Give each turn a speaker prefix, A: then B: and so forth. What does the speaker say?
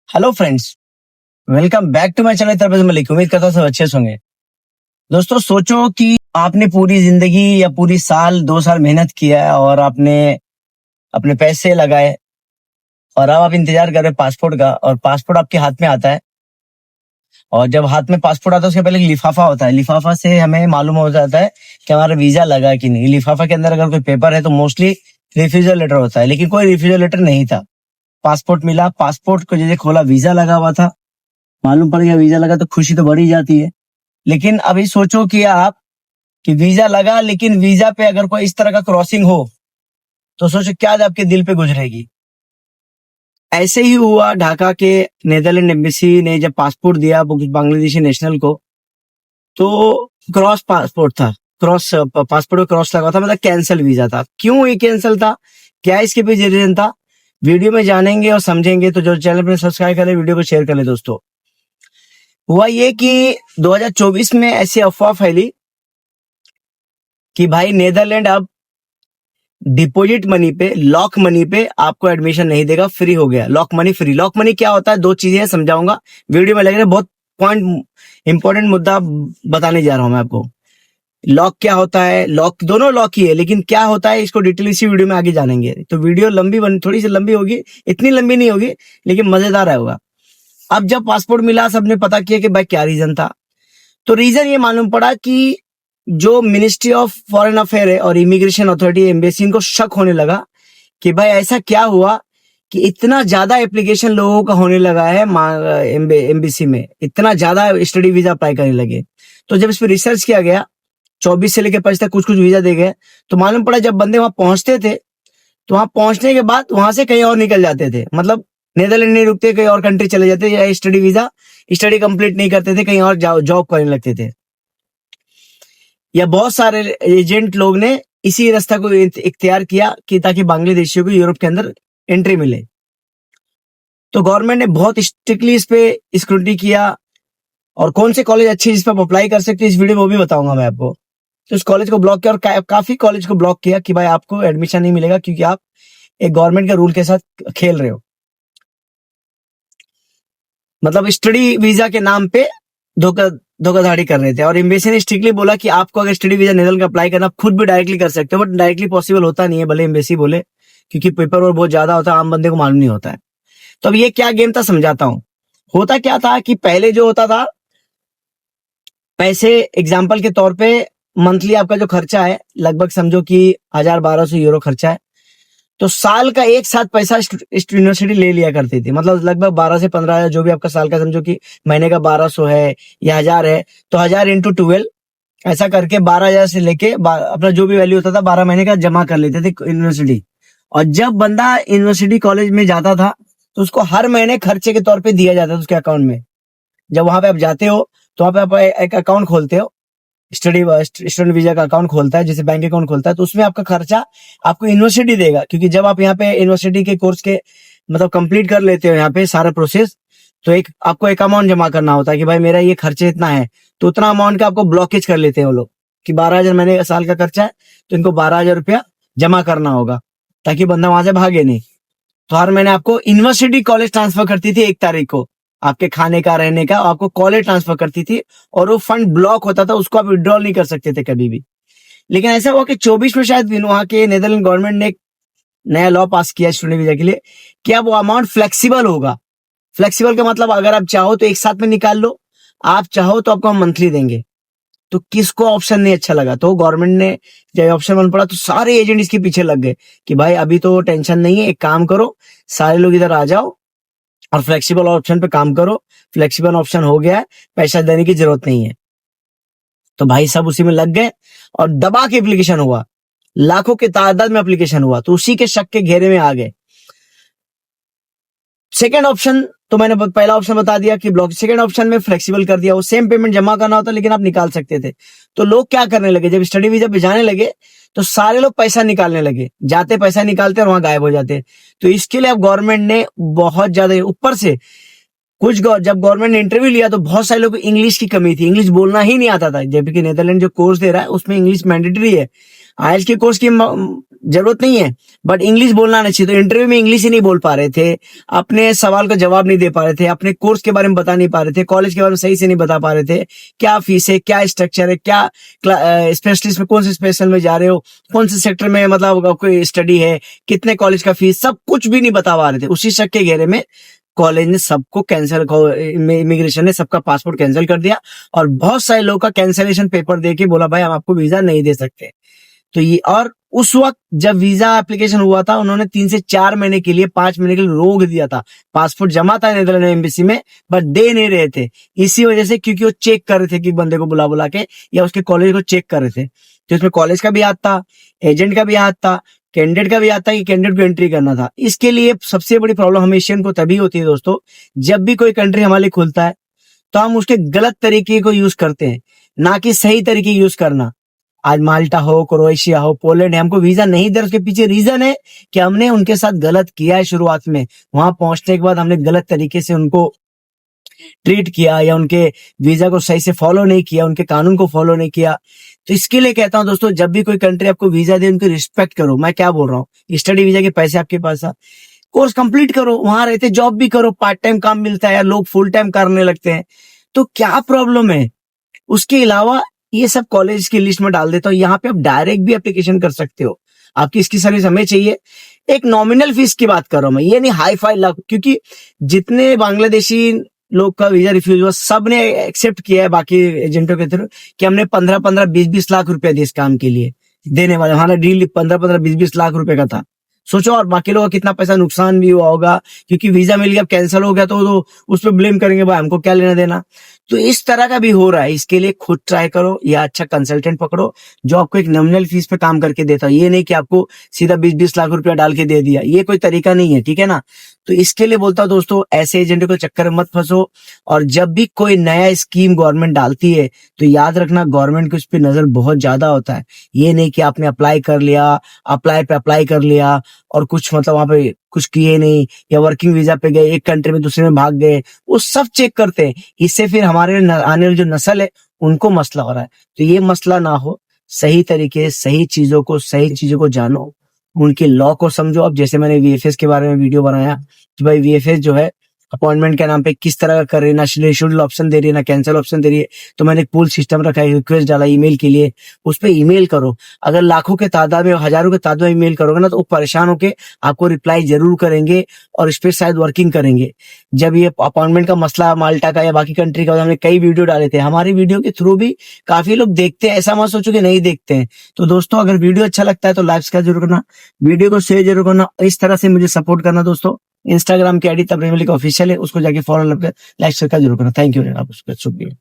A: Hello friends, welcome back to my channel तरबज मलिक। उम्मीद करता हूँ सब अच्छे से होंगे। दोस्तों, सोचो कि आपने पूरी जिंदगी या पूरी साल 2 साल मेहनत किया है और आपने अपने पैसे लगाए और अब आप इंतजार कर रहे हैं पासपोर्ट का, और पासपोर्ट आपके हाथ में आता है। और जब हाथ में पासपोर्ट आता है उसके पहले एक लिफाफा होता है। लिफाफा से हमें मालूम हो जाता है कि हमारा वीजा लगा है कि नहीं। लिफाफा के अंदर अगर कोई पेपर है तो मोस्टली रिफ्यूजल लेटर होता है, लेकिन कोई रिफ्यूजल लेटर नहीं था। पासपोर्ट मिला, पासपोर्ट को जैसे खोला वीजा लगा हुआ था। मालूम पड़ गया वीजा लगा तो खुशी तो बढ़ी जाती है। लेकिन अभी सोचो कि आप कि वीजा लगा, लेकिन वीजा पे अगर कोई इस तरह का क्रॉसिंग हो तो सोचो क्या आपके दिल पे गुजरेगी। ऐसे ही हुआ ढाका के नेदरलैंड एम्बेसी ने जब पासपोर्ट दिया बांग्लादेशी नेशनल को, तो क्रॉस पासपोर्ट था। क्रॉस पासपोर्ट में क्रॉस लगा था, मतलब कैंसिल वीजा था। क्यों ये कैंसिल था, क्या इसके पीछे रीजन था, वीडियो में जानेंगे और समझेंगे। तो जो चैनल पर सब्सक्राइब कर ले, वीडियो को शेयर कर ले। दोस्तों, हुआ ये कि 2024 में ऐसी अफवाह फैली कि भाई नेदरलैंड अब डिपॉजिट मनी पे, लॉक मनी पे आपको एडमिशन नहीं देगा, फ्री हो गया। Lock money free. Lock money क्या होता है, 2 चीजें समझाऊंगा वीडियो में। लग रहा है बहुत पॉइंट, इंपॉर्टेंट मुद्दा बताने जा रहा हूं मैं आपको। लॉक क्या होता है, लॉक दोनों लॉक ही है, लेकिन क्या होता है इसको डिटेल इसी वीडियो में आगे जानेंगे। तो वीडियो थोड़ी सी लंबी होगी, इतनी लंबी नहीं होगी, लेकिन मजेदार होगा। अब जब पासपोर्ट मिला, सबने पता किया कि भाई क्या रीजन था। तो रीजन ये मालूम पड़ा कि जो मिनिस्ट्री ऑफ फॉरेन अफेयर है और इमिग्रेशन अथॉरिटी एम्बेसी, इनको शक होने लगा कि भाई ऐसा क्या हुआ कि इतना ज्यादा एप्लीकेशन लोगों का होने लगा है एम्बेसी में, इतना ज्यादा स्टडी वीजा अप्लाई करने लगे। तो जब इस पर रिसर्च किया गया, 24 से लेकर 25 तक कुछ कुछ वीजा दे गए, तो मालूम पड़ा जब बंदे वहां पहुंचते थे तो वहां पहुंचने के बाद वहां से कहीं और निकल जाते थे। मतलब नेदरलैंड नहीं रुकते, कहीं और कंट्री चले जाते, या स्टडी वीजा स्टडी कंप्लीट नहीं करते थे, कहीं और जॉब करने लगते थे। या बहुत सारे एजेंट लोग ने इसी रास्ता को इख्तियार किया कि ताकि बांग्लादेशियों को यूरोप के अंदर एंट्री मिले। तो गवर्नमेंट ने बहुत स्ट्रिक्टली इस पे स्क्रूटनी किया, और कौन से कॉलेज अच्छे जिस पर आप अप्लाई कर सकते हैं इस वीडियो में वो भी बताऊंगा मैं आपको। तो इस कॉलेज को ब्लॉक किया, और काफी कॉलेज को ब्लॉक किया कि भाई आपको एडमिशन नहीं मिलेगा, क्योंकि आप एक गवर्नमेंट के रूल के साथ खेल रहे हो। मतलब स्टडी वीजा के नाम पे धोखाधड़ी कर रहे थे। और एम्बेसी ने स्ट्रिक्टली बोला कि आपको अगर स्टडी वीजा नेदरलैंड का अप्लाई करना, खुद भी डायरेक्टली कर सकते हो, बट डायरेक्टली पॉसिबल होता नहीं है, भले एम्बेसी बोले, क्योंकि पेपर वर्क बहुत ज्यादा होता है, आम बंदे को मालूम नहीं होता है। तो अब ये क्या गेम था समझाता हूँ। होता क्या था कि पहले जो होता था, पैसे एग्जाम्पल के तौर पे मंथली आपका जो खर्चा है, लगभग समझो कि 1000-1200 यूरो खर्चा है, तो साल का एक साथ पैसा यूनिवर्सिटी ले लिया करती थी। मतलब लगभग 12 से 15 हजार, जो भी आपका साल का, समझो कि महीने का 1200 है या 1000 है, तो 1000 इंटू 12, ऐसा करके 12,000 से लेके अपना जो भी वैल्यू होता था 12 महीने का जमा कर लेते थे यूनिवर्सिटी। और जब बंदा यूनिवर्सिटी कॉलेज में जाता था तो उसको हर महीने खर्चे के तौर पे दिया जाता था उसके अकाउंट में। जब वहां पे आप जाते हो तो वहां पे आप एक अकाउंट खोलते हो, स्टूडेंट वीजा का अकाउंट खोलता है, जैसे बैंक अकाउंट खोलता है, तो उसमें आपका खर्चा आपको यूनिवर्सिटी देगा। क्योंकि जब आप यहाँ पे यूनिवर्सिटी के कोर्स के मतलब कंप्लीट कर लेते हो यहाँ पे सारा प्रोसेस, तो आपको एक अमाउंट जमा करना होता है कि भाई मेरा ये खर्चे इतना है, तो उतना अमाउंट का आपको ब्लॉकेज कर लेते हैं वो लोग कि 12,000 महीने का साल का खर्चा है, तो इनको 12,000 रुपया जमा करना होगा, ताकि बंदा वहां से भागे नहीं। तो हर महीने आपको यूनिवर्सिटी कॉलेज ट्रांसफर करती थी 1 तारीख को, आपके खाने का रहने का आपको कॉलेज ट्रांसफर करती थी, और वो फंड ब्लॉक होता था, उसको आप विड्रॉल नहीं कर सकते थे कभी भी। लेकिन ऐसा हुआ कि 24 में शायद वहां के नेदरलैंड गवर्नमेंट ने एक नया लॉ पास किया स्टूडेंट वीजा के लिए कि अब वो अमाउंट फ्लेक्सिबल होगा। फ्लेक्सिबल का मतलब अगर आप चाहो तो एक साथ में निकाल लो, आप चाहो तो आपको हम मंथली देंगे। तो किसको ऑप्शन नहीं अच्छा लगा, तो गवर्नमेंट ने जब ऑप्शन बन पड़ा तो सारे एजेंट इसके पीछे लग गए कि भाई अभी तो टेंशन नहीं है, एक काम करो, सारे लोग इधर आ जाओ और फ्लेक्सिबल ऑप्शन पे काम करो। फ्लेक्सिबल ऑप्शन हो गया है, पैसा देने की जरूरत नहीं है। तो भाई सब उसी में लग गए और दबा के एप्लीकेशन हुआ, लाखों के तादाद में एप्लीकेशन हुआ, तो उसी के शक के घेरे में आ गए। सेकेंड ऑप्शन तो मैंने पहला ऑप्शन बता दिया कि ब्लॉक, सेकंड ऑप्शन में फ्लेक्सिबल कर दिया, वो सेम पेमेंट जमा करना होता लेकिन आप निकाल सकते थे। तो लोग क्या करने लगे, जब स्टडी वीजा पे जाने लगे तो सारे लोग पैसा निकालने लगे, जाते पैसा निकालते और वहां गायब हो जाते। तो इसके लिए अब गवर्नमेंट ने बहुत ज्यादा ऊपर से जब गवर्नमेंट ने इंटरव्यू लिया तो बहुत सारे लोगों को इंग्लिश की कमी थी, इंग्लिश बोलना ही नहीं आता था। जबकि नेदरलैंड जो कोर्स दे रहा है उसमें इंग्लिश मैंडेटरी है। आईएलटीएस के कोर्स की जरूरत नहीं है, बट इंग्लिश बोलना नहीं चाहिए। तो इंटरव्यू में इंग्लिश ही नहीं बोल पा रहे थे, अपने सवाल का जवाब नहीं दे पा रहे थे, अपने कोर्स के बारे में बता नहीं पा रहे थे, कॉलेज के बारे में सही से नहीं बता पा रहे थे, क्या फीस है, क्या स्ट्रक्चर है, क्या स्पेशलिस्ट में कौन से स्पेशल में जा रहे हो, कौन से सेक्टर में मतलब कोई स्टडी है, कितने कॉलेज का फीस, सब कुछ भी नहीं बता पा रहे थे। उसी शक के घेरे में कॉलेज ने सबको कैंसिल, इमिग्रेशन ने सबका पासपोर्ट कैंसिल कर दिया और बहुत सारे लोगों का कैंसिलेशन पेपर दे के बोला भाई हम आपको वीजा नहीं दे सकते। तो ये, और उस वक्त जब वीजा एप्लीकेशन हुआ था उन्होंने 3 से 4 महीने के लिए, 5 महीने के लिए रोक दिया था। पासपोर्ट जमा था नीदरलैंड एम्बेसी में, बट दे नहीं रहे थे इसी वजह से, क्योंकि वो चेक कर रहे थे कि बंदे को बुला बुला के या उसके कॉलेज को चेक कर रहे थे। तो इसमें कॉलेज का भी हाथ था, एजेंट का भी हाथ था, कैंडिडेट का भी आता है कि कैंडिडेट को एंट्री करना था। इसके लिए सबसे बड़ी प्रॉब्लम हमें एशियन को तभी होती है दोस्तों, जब भी कोई कंट्री हमारे लिए खुलता है तो हम उसके गलत तरीके को यूज करते हैं, ना कि सही तरीके यूज करना। आज माल्टा हो, क्रोएशिया हो, पोलैंड है, हमको वीजा नहीं दे, उसके पीछे रीजन है कि हमने उनके साथ गलत किया है शुरुआत में। वहां पहुंचने के बाद हमने गलत तरीके से उनको ट्रीट किया या उनके वीजा को सही से फॉलो नहीं किया, उनके कानून को फॉलो नहीं किया। तो इसके लिए कहता हूं दोस्तों, जब भी कोई कंट्री आपको वीजा दे उनकी रिस्पेक्ट करो। मैं क्या बोल रहा हूँ, स्टडी वीजा के पैसे आपके पास है, कोर्स कंप्लीट करो, वहां रहते जॉब भी करो, पार्ट टाइम काम मिलता है यार, लोग फुल टाइम करने लगते हैं, तो क्या प्रॉब्लम है। उसके अलावा ये सब कॉलेज की लिस्ट में डाल देता हूँ, यहाँ पे आप डायरेक्ट भी एप्लीकेशन कर सकते हो। आपकी इसकी सर्विस हमें चाहिए। एक नॉमिनल फीस की बात कर रहा हूं मैं, ये नहीं हाई फाई लाख, क्योंकि जितने बांग्लादेशी लोग का वीजा रिफ्यूज हुआ सब ने एक्सेप्ट किया है बाकी एजेंटों के थ्रू कि हमने 15-15, 20-20 लाख रुपए दिए इस काम के लिए देने वाले। हमारा डील 15-15, 20-20 लाख रुपए का था। सोचो, और बाकी लोगों का कितना पैसा नुकसान भी हुआ होगा, क्योंकि वीजा मिल गया, कैंसिल हो गया तो उस पर ब्लेम करेंगे, भाई हमको क्या लेना देना। तो इस तरह का भी हो रहा है। इसके लिए खुद ट्राई करो या अच्छा कंसल्टेंट पकड़ो जो आपको एक नॉमिनल फीस पे काम करके देता है। ये नहीं कि आपको सीधा 20-20 लाख रुपया डाल के दे दिया, ये कोई तरीका नहीं है, ठीक है ना। तो इसके लिए बोलता हूं दोस्तों, ऐसे एजेंटों के चक्कर में मत फंसो। और जब भी कोई नया स्कीम गवर्नमेंट डालती है तो याद रखना, गवर्नमेंट की उस पर नजर बहुत ज्यादा होता है। ये नहीं कि आपने अप्लाई कर लिया, अप्लाई कर लिया और कुछ मतलब वहां पे कुछ किए नहीं, या वर्किंग वीजा पे गए, एक कंट्री में दूसरे में भाग गए, वो सब चेक करते हैं। इससे फिर हमारे आने वाली जो नस्ल है उनको मसला हो रहा है। तो ये मसला ना हो, सही तरीके सही चीजों को जानो, उनके लॉ को समझो। अब जैसे मैंने वीएफएस के बारे में वीडियो बनाया कि भाई वीएफएस जो है अपॉइंटमेंट के नाम पे किस तरह का कर रही है, ना शेड्यूल ऑप्शन दे रही है, ना कैंसिल ऑप्शन दे रही है। तो मैंने एक पूल सिस्टम रखा है, रिक्वेस्ट डाला ईमेल के लिए, उस पर ईमेल करो। अगर लाखों के तादाद में, हजारों के तादाद में ईमेल करोगे ना, तो वो परेशान होके आपको रिप्लाई जरूर करेंगे और इस पर शायद वर्किंग करेंगे। जब ये अपॉइंटमेंट का मसला माल्टा का या बाकी कंट्री का, हमने कई वीडियो डाले थे, हमारी वीडियो के थ्रू भी काफी लोग देखते हैं, ऐसा मत सोचो कि नहीं देखते हैं। तो दोस्तों, अगर वीडियो अच्छा लगता है तो लाइक जरूर करना, वीडियो को शेयर जरूर करना, इस तरह से मुझे सपोर्ट करना दोस्तों। इंस्टाग्राम की आईडी तबरेज मलिक ऑफिशियल है, उसको जाके फॉलो लाइक शेयर जरूर करना। थैंक यू, आप उसका शुक्रिया।